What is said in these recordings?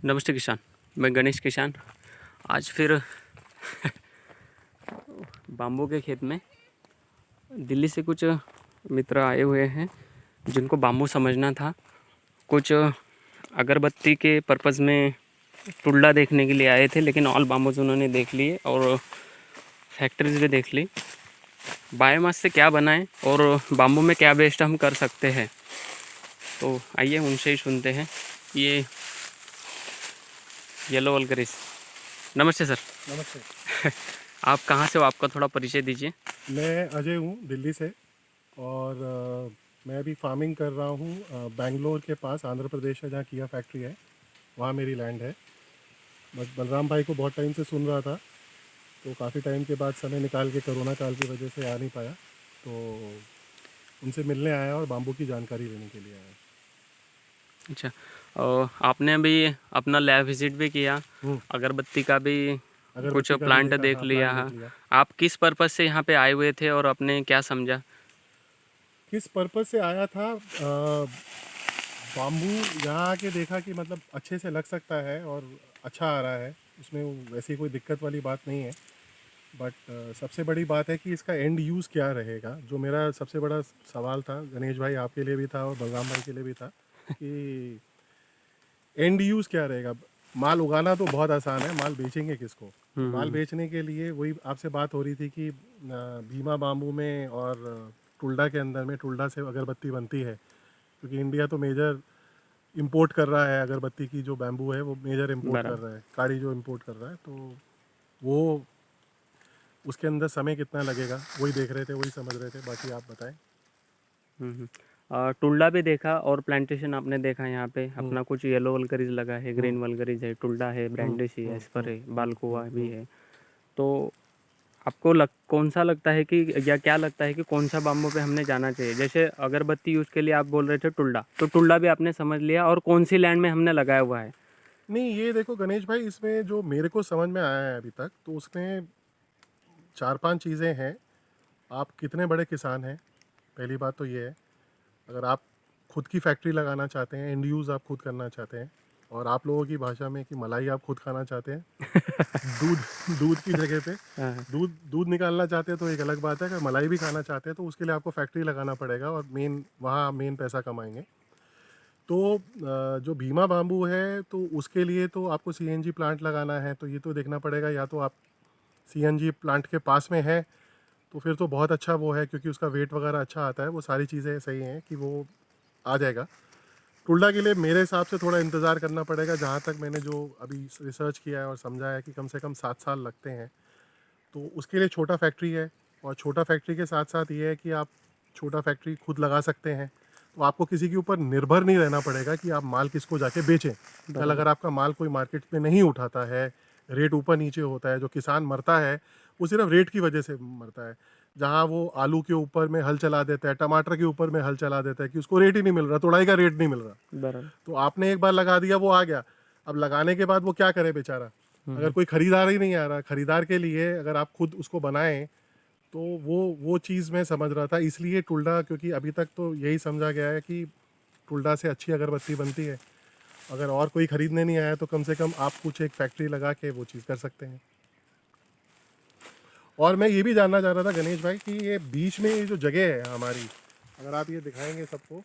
नमस्ते किसान, मैं गणेश किसान। आज फिर बाम्बू के खेत में दिल्ली से कुछ मित्र आए हुए हैं जिनको बाम्बू समझना था। कुछ अगरबत्ती के पर्पज़ में टुल्ला देखने के लिए आए थे, लेकिन ऑल बाम्बूज उन्होंने देख लिए और फैक्ट्रीज भी देख ली। बायोमास से क्या बनाएं और बाम्बू में क्या बेस्ट हम कर सकते हैं, तो आइए उनसे ही सुनते हैं। ये येलो वल्गरिस। नमस्ते सर। नमस्ते। आप कहाँ से हो, आपका थोड़ा परिचय दीजिए। मैं अजय हूँ दिल्ली से और मैं अभी फार्मिंग कर रहा हूँ बेंगलोर के पास, आंध्र प्रदेश है, जहाँ किया फैक्ट्री है, वहाँ मेरी लैंड है। बस बलराम भाई को बहुत टाइम से सुन रहा था, तो काफ़ी टाइम के बाद समय निकाल के कोरोना काल की वजह से आ नहीं पाया, तो उनसे मिलने आया और बाम्बू की जानकारी लेने के लिए आया। अच्छा, आपने अभी अपना लैब विजिट भी किया, अगरबत्ती का भी कुछ अगरबत्ती का भी प्लांट देखा, देख हाँ, लिया प्लांट है। देख लिया। आप किस पर्पज़ से यहाँ पे आए हुए थे और आपने क्या समझा? किस पर्पज़ से आया था? बाम्बू यहाँ आके देखा कि मतलब अच्छे से लग सकता है और अच्छा आ रहा है, उसमें वैसी कोई दिक्कत वाली बात नहीं है। बट सबसे बड़ी बात है कि इसका एंड यूज़ क्या रहेगा, जो मेरा सबसे बड़ा सवाल था, गणेश भाई आपके लिए भी था और बलराम भाई के लिए भी था, कि एंड यूज़ क्या रहेगा। माल उगाना तो बहुत आसान है, माल बेचेंगे किसको? तो माल बेचने के लिए वही आपसे बात हो रही थी कि भीमा बाम्बू में और टुल्डा के अंदर में, टुल्डा से अगरबत्ती बनती है, क्योंकि इंडिया तो मेजर इंपोर्ट कर रहा है अगरबत्ती की, जो बैम्बू है वो मेजर इंपोर्ट कर बराबर। रहा है, काड़ी जो इंपोर्ट कर रहा है, तो वो उसके अंदर समय कितना लगेगा वही देख रहे थे, वही समझ रहे थे। बाकी आप बताएं। टुल्डा भी देखा और प्लांटेशन आपने देखा। यहाँ पे अपना कुछ येलो वल्गरिस लगा है, ग्रीन वल्गरिस है, टुल्डा है, ब्रांडिस है, एस्पर है, बालकुआ भी है। तो आपको कौन सा लगता है कि, या क्या लगता है कि कौन सा बाम्बू पे हमने जाना चाहिए? जैसे अगरबत्ती यूज़ के लिए आप बोल रहे थे टुल्डा, तो टुल्डा भी आपने समझ लिया, और कौन सी लैंड में हमने लगाया हुआ है? नहीं, ये देखो गणेश भाई, इसमें जो मेरे को समझ में आया है अभी तक, तो उसमें 4-5 चीज़ें हैं। आप कितने बड़े किसान हैं, पहली बात तो ये है। अगर आप खुद की फैक्ट्री लगाना चाहते हैं, एंड यूज़ आप खुद करना चाहते हैं, और आप लोगों की भाषा में कि मलाई आप खुद खाना चाहते हैं, दूध दूध की जगह पे हाँ। दूध दूध निकालना चाहते हैं, तो एक अलग बात है। अगर मलाई भी खाना चाहते हैं तो उसके लिए आपको फैक्ट्री लगाना पड़ेगा, और वहाँ मेन पैसा कमाएंगे। तो जो भीमा बाम्बू है, तो उसके लिए तो आपको सीएनजी प्लांट लगाना है, तो ये तो देखना पड़ेगा, या तो आप सीएनजी प्लांट के पास में है तो फिर तो बहुत अच्छा वो है, क्योंकि उसका वेट वगैरह अच्छा आता है, वो सारी चीज़ें सही हैं कि वो आ जाएगा। टुल्डा के लिए मेरे हिसाब से थोड़ा इंतज़ार करना पड़ेगा, जहाँ तक मैंने जो अभी रिसर्च किया है और समझा है कि कम से कम 7 साल लगते हैं। तो उसके लिए छोटा फैक्ट्री है, और छोटा फैक्ट्री के साथ साथ ये है कि आप छोटा फैक्ट्री खुद लगा सकते हैं, तो आपको किसी के ऊपर निर्भर नहीं रहना पड़ेगा कि आप माल किसको जाके बेचें। कल बराबर। अगर आपका माल कोई मार्केट में नहीं उठाता है, रेट ऊपर नीचे होता है, जो किसान मरता है वो सिर्फ रेट की वजह से मरता है। जहाँ वो आलू के ऊपर में हल चला देता है, टमाटर के ऊपर में हल चला देता है कि उसको रेट ही नहीं मिल रहा, तोड़ाई का रेट नहीं मिल रहा। बराबर। तो आपने एक बार लगा दिया, वो आ गया। अब लगाने के बाद वो क्या करे बेचारा, अगर कोई खरीदार ही नहीं आ रहा। खरीदार के लिए अगर आप खुद उसको बनाएं, तो वो चीज़ मैं समझ रहा था, इसलिए टुल्डा, क्योंकि अभी तक तो यही समझा गया है कि टुल्डा से अच्छी अगरबत्ती बनती है। अगर और कोई ख़रीदने नहीं आया तो कम से कम आप कुछ एक फैक्ट्री लगा के वो चीज़ कर सकते हैं। और मैं ये भी जानना चाह रहा था गणेश भाई कि ये बीच में ये जो जगह है हमारी, अगर आप ये दिखाएंगे सबको,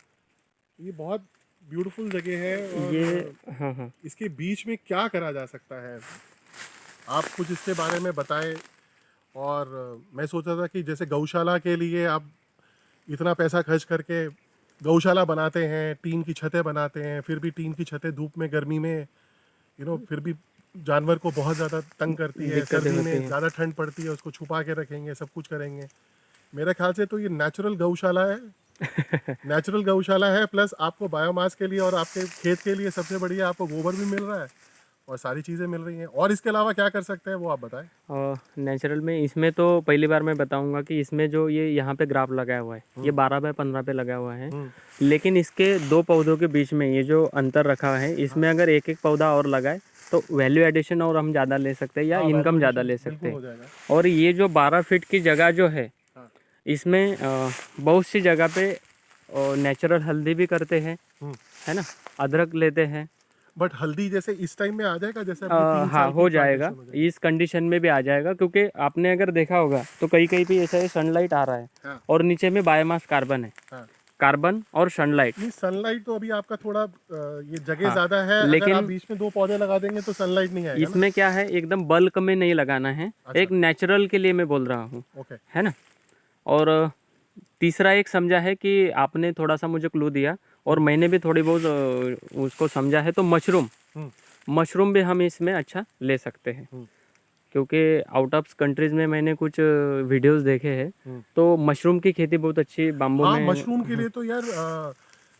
ये बहुत ब्यूटीफुल जगह है, ये और हाँ हाँ। इसके बीच में क्या करा जा सकता है, आप कुछ इसके बारे में बताएं। और मैं सोच रहा था कि जैसे गौशाला के लिए आप इतना पैसा खर्च करके गौशाला बनाते हैं, टीन की छतें बनाते हैं, फिर भी टीन की छतें धूप में, गर्मी में, फिर भी जानवर को बहुत ज़्यादा तंग करती है। दिक्कतें सर्दी होती में हैं। ज़्यादा ठंड पड़ती है, उसको छुपा के रखेंगे, सब कुछ करेंगे। मेरे ख्याल से तो ये नेचुरल गौशाला है। नेचुरल गौशाला है, प्लस आपको बायोमास के लिए और आपके खेत के लिए सबसे बढ़िया आपको गोबर भी मिल रहा है और सारी चीज़ें मिल रही हैं। और इसके अलावा क्या कर सकते हैं वो आप बताएं। और नेचुरल में इसमें तो पहली बार मैं बताऊंगा कि इसमें जो ये यहाँ पे ग्राफ लगाया हुआ है, ये 12 बाय 15 पे लगा हुआ है। लेकिन इसके दो पौधों के बीच में ये जो अंतर रखा है, इसमें अगर एक एक पौधा और लगाए तो वैल्यू एडिशन और हम ज़्यादा ले सकते हैं, या हाँ, इनकम ज़्यादा वैल्यूएशन ले सकते बिल्कुल हैं। हो जाएगा। और ये जो 12 फीट की जगह जो है, हाँ। इसमें बहुत सी जगह पे नेचुरल हल्दी भी करते हैं, हम्म। है ना, अदरक लेते हैं, बट हल्दी जैसे इस टाइम में आ जाएगा, जैसे अभी 3 हाँ साल की हो जाएगा, plantation हो जाएगी। इस कंडीशन में भी आ जाएगा, क्योंकि आपने अगर देखा होगा तो कहीं कहीं पे ऐसा है सनलाइट आ रहा है हाँ और नीचे में बायोमास कार्बन है, हाँ। कार्बन और सनलाइट। नहीं, सनलाइट तो अभी आपका थोड़ा ये जगह हाँ ज़्यादा है, अगर आप लेकिन बीच में 2 पौधे लगा देंगे तो सनलाइट नहीं आएगा ना। इसमें क्या है, एकदम बल्क में नहीं लगाना है, अच्छा। एक नेचुरल के लिए मैं बोल रहा हूँ, ओके। है ना। और तीसरा एक समझा है कि आपने थोड़ा सा मुझे क्लू दिया और मैंने भी थोड़ी बहुत उसको समझा है, तो मशरूम, हम्म मशरूम भी हम इसमें अच्छा ले सकते हैं, हम्म क्योंकि आउट ऑफ कंट्रीज़ में मैंने कुछ वीडियोस देखे हैं, हम्म। तो मशरूम की खेती बहुत अच्छी बाम्बू हाँ, में। मशरूम के लिए तो यार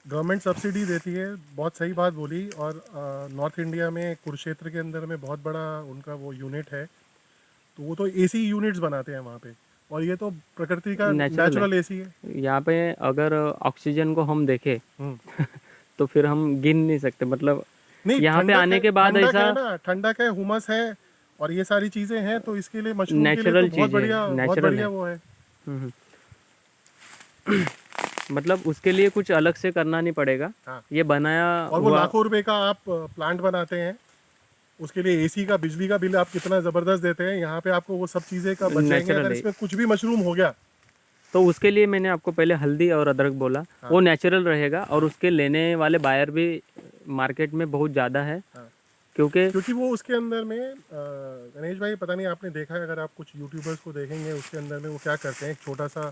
गवर्नमेंट सब्सिडी देती है, बहुत सही बात बोली। और नॉर्थ इंडिया में कुरुक्षेत्र के अंदर में बहुत बड़ा उनका वो यूनिट है, तो वो तो एसी यूनिट्स बनाते हैं वहाँ पे, और ये तो प्रकृति का नेचुरल है नेचुरल एसी है। यहाँ पे। अगर ऑक्सीजन को हम देखें हम्म। तो फिर हम गिन नहीं सकते, मतलब नहीं, यहाँ पे आने के बाद ठंडक ऐसा है ना, ठंडक है, हुमस है, और ये सारी चीज़ें हैं, तो इसके लिए मशरूम के लिए तो नेचुरल चीज़ है, बहुत नेचुरल बढ़िया है। वो है। हम्म। मतलब उसके लिए कुछ अलग से करना नहीं पड़ेगा, हाँ, ये बनाया और वो हुआ लाखों रुपए का आप प्लांट बनाते हैं, उसके लिए एसी का, बिजली का बिल आप कितना ज़बरदस्त देते हैं, यहाँ पे आपको वो सब चीज़ें का बच जाएंगे नेचुरल अगर है। इसमें कुछ भी मशरूम हो गया। तो उसके लिए मैंने आपको पहले हल्दी और अदरक बोला, हाँ वो नेचुरल रहेगा और उसके लेने वाले बायर भी मार्केट में बहुत ज़्यादा है, हाँ। क्योंकि क्योंकि वो उसके अंदर में गणेश भाई, पता नहीं आपने देखा है, अगर आप कुछ यूट्यूबर्स को देखेंगे, उसके अंदर में वो क्या करते हैं, एक छोटा सा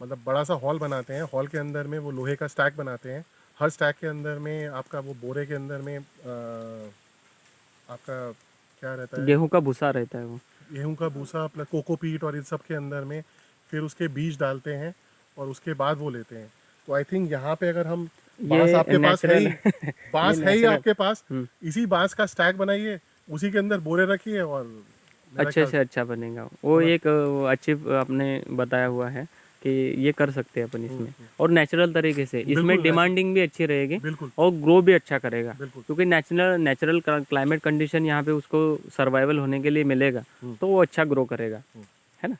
मतलब बड़ा सा हॉल बनाते हैं, हॉल के अंदर में वो लोहे का स्टैक बनाते हैं, हर स्टैक के अंदर में आपका वो बोरे के अंदर में आपका क्या रहता है, गेहूं का भूसा रहता है वो। गेहूं का भूसा प्लस कोकोपीट और इन सब के अंदर में फिर उसके बीज डालते हैं और उसके बाद वो लेते हैं। तो आई थिंक यहाँ पे अगर हम, बांस ये आपके पास है नेचुरल ही, है ये बांस है ही नेचुरल। आपके पास, इसी बांस का स्टैक बनाइए, उसी के अंदर बोरे रखिए, और मेरा अच्छे ख्याल से अच्छा बनेगा वो, एक अच्छी आपने बताया हुआ है कि ये कर सकते हैं अपन इसमें, और नेचुरल तरीके से इसमें बिल्कुल डिमांडिंग भी अच्छी रहेगी बिल्कुल और ग्रो भी अच्छा करेगा, बिल्कुल। क्योंकि नेचुरल क्लाइमेट कंडीशन यहाँ पे उसको सर्वाइवल होने के लिए मिलेगा, तो वो अच्छा ग्रो करेगा, है ना।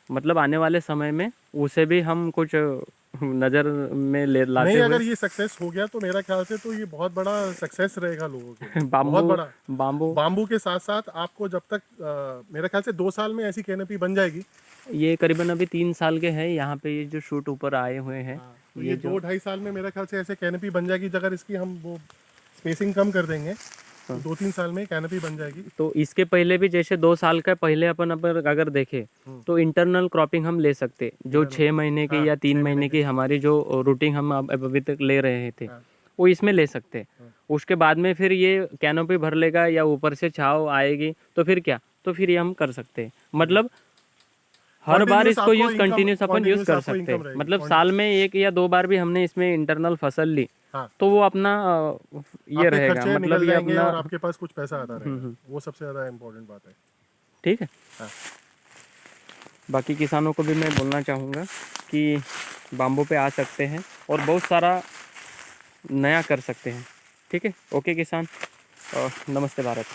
मतलब आने वाले समय में उसे भी हम कुछ नज़र में ले लाते नहीं, हुए अगर ये सक्सेस हो गया तो मेरा ख्याल से तो ये बहुत बड़ा सक्सेस रहेगा लोगों के लिए, बाम्बू, बहुत बड़ा। बाम्बू बाम्बू के साथ साथ आपको जब तक मेरा ख्याल से 2 साल में ऐसी कैनोपी बन जाएगी। ये करीबन अभी 3 साल के हैं यहाँ पे, ये जो शूट ऊपर आए हुए हैं, तो ये 2-2.5 साल में मेरा ख्याल से ऐसे कैनोपी बन जाएगी, अगर इसकी हम वो स्पेसिंग कम कर देंगे तो 2-3 साल में कैनोपी बन जाएगी। तो इसके पहले भी जैसे 2 साल का पहले अपन अगर देखें तो इंटरनल क्रॉपिंग हम ले सकते, जो 6 महीने की हाँ, या 3 6 महीने महीने की। की हमारी जो रूटीन हम अभी तक ले रहे थे, हाँ वो इसमें ले सकते। उसके बाद में फिर ये कैनोपी भर लेगा या ऊपर से छाव आएगी, तो फिर क्या, तो फिर ये हम कर सकते हैं, मतलब हर बार कॉन्टिन्यूस इसको आपको यूज़ इनकम, कंटिन्यूस अपन यूज़ कॉन्टिन्यूस कर आपको सकते हैं, इनकम रहेगी। मतलब साल में 1 या 2 बार भी हमने इसमें इंटरनल फसल ली, हाँ, तो वो अपना ये आपके रहेगा, खर्चे मतलब निकल ये जाएंगे अपना। और आपके पास कुछ पैसा आता रहेगा, वो सबसे ज़्यादा इम्पोर्टेंट बात है। ठीक है। हाँ। बाकी किसानों को भी मैं बोलना चाहूँगा कि बाम्बू पे आ सकते हैं और बहुत सारा नया कर सकते हैं। ठीक है, ओके किसान, नमस्ते भारत।